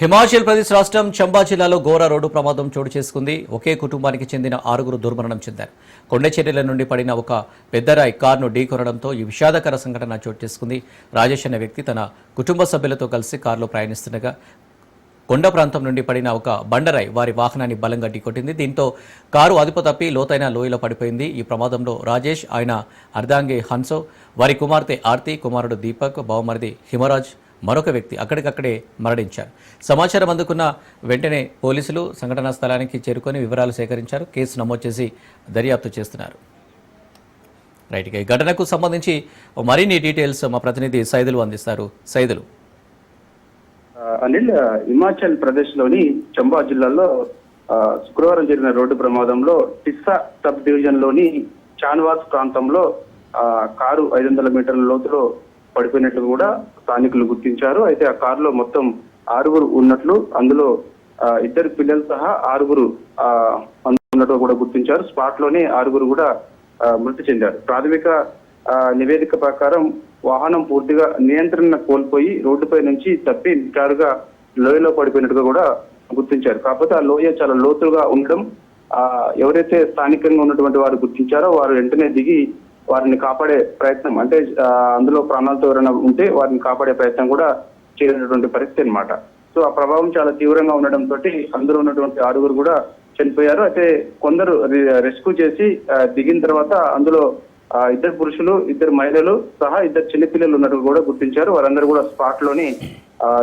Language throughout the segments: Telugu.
హిమాచల్ ప్రదేశ్ రాష్ట్రం చంబా జిల్లాలో ఘోర రోడ్డు ప్రమాదం చోటు చేసుకుంది. ఒకే కుటుంబానికి చెందిన 6 దుర్మరణం చెందారు. కొండచెర్యల నుండి పడిన ఒక పెద్దరాయి కారును ఢీకొనడంతో ఈ విషాదకర సంఘటన చోటు చేసుకుంది. రాజేష్ అనే వ్యక్తి తన కుటుంబ సభ్యులతో కలిసి కారులో ప్రయాణిస్తుండగా కొండ ప్రాంతం నుండి పడిన ఒక బండరాయి వారి వాహనాన్ని బలంగా ఢీకొట్టింది. దీంతో కారు అదుపు తప్పి లోతైన లోయలో పడిపోయింది. ఈ ప్రమాదంలో రాజేష్, ఆయన అర్ధాంగి హన్సో, వారి కుమార్తె ఆర్తి, కుమారుడు దీపక్, బావమరిది హిమరాజ్, మరొక వ్యక్తి అక్కడికక్కడే మరణించారు. సమాచారం అందుకున్న వెంటనే పోలీసులు సంఘటనా స్థలానికి చేరుకొని వివరాలు సేకరించారు. కేసు నమోదు చేసి దర్యాప్తు చేస్తున్నారు. రైట్, ఈ ఘటనకు సంబంధించి మరిన్ని డీటెయిల్స్ మా ప్రతినిధి సైదులు అందిస్తారు. సైదులు. అనిల్, హిమాచల్ ప్రదేశ్ లోని చంబా జిల్లాలో శుక్రవారం జరిగిన రోడ్డు ప్రమాదంలో టిస్సా సబ్ డివిజన్ లోని చాన్వాస్ ప్రాంతంలో కారు 500 మీటర్ల లోతులో పడిపోయినట్లు కూడా స్థానికులు గుర్తించారు. అయితే ఆ కారులో మొత్తం 6 ఉన్నట్లు, అందులో 2 పిల్లలు సహా 6 ఉన్నట్లు కూడా గుర్తించారు. స్పాట్ లోనే 6 కూడా మృతి చెందారు. ప్రాథమిక నివేదిక ప్రకారం వాహనం పూర్తిగా నియంత్రణ కోల్పోయి రోడ్డుపై నుంచి తప్పి నిటారుగా లోయలో పడిపోయినట్టుగా కూడా గుర్తించారు. కాకపోతే ఆ లోయ చాలా లోతుగా ఉండడం ఎవరైతే స్థానికంగా ఉన్నటువంటి వారు గుర్తించారో వారు వెంటనే దిగి వారిని కాపాడే ప్రయత్నం, అంటే అందులో ప్రాణాలతో ఎవరైనా ఉంటే వారిని కాపాడే ప్రయత్నం కూడా చేయనటువంటి పరిస్థితి అన్నమాట. సో ఆ ప్రభావం చాలా తీవ్రంగా ఉండడంతో అందులో ఉన్నటువంటి 6 కూడా చనిపోయారు. అయితే కొందరు రెస్క్యూ చేసి దిగిన తర్వాత అందులో 2 పురుషులు, 2 మహిళలు సహా 2 చిన్నపిల్లలు ఉన్నట్టు కూడా గుర్తించారు. వారందరూ కూడా స్పాట్ లోని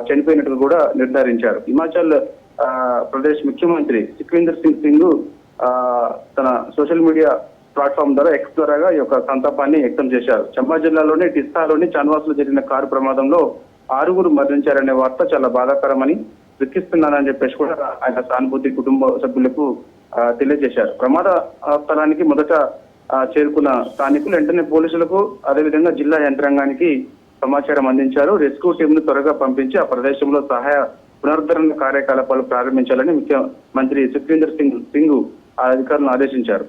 చనిపోయినట్టు కూడా నిర్ధారించారు. హిమాచల్ ప్రదేశ్ ముఖ్యమంత్రి సుఖ్వీందర్ సింగ్ తన సోషల్ మీడియా ప్లాట్ఫామ్ ద్వారా ఎక్స్ ద్వారాగా ఈ యొక్క సంతాపాన్ని వ్యక్తం చేశారు. చంబా జిల్లాలోని టిస్సాలోని చాన్వాస్ లో జరిగిన కారు ప్రమాదంలో 6 మరణించారనే వార్త చాలా బాధాకరమని, దుఃఖిస్తున్నానని చెప్పేసి కూడా ఆయన సానుభూతి కుటుంబ సభ్యులకు తెలియజేశారు. ప్రమాద స్థలానికి మొదట చేరుకున్న స్థానికులు వెంటనే పోలీసులకు, అదేవిధంగా జిల్లా యంత్రాంగానికి సమాచారం అందించారు. రెస్క్యూ టీమ్ ను త్వరగా పంపించి ఆ ప్రదేశంలో సహాయ పునరుద్ధరణ కార్యకలాపాలు ప్రారంభించాలని ముఖ్యమంత్రి సుఖ్వీందర్ సింగ్ ఆ అధికారులను ఆదేశించారు.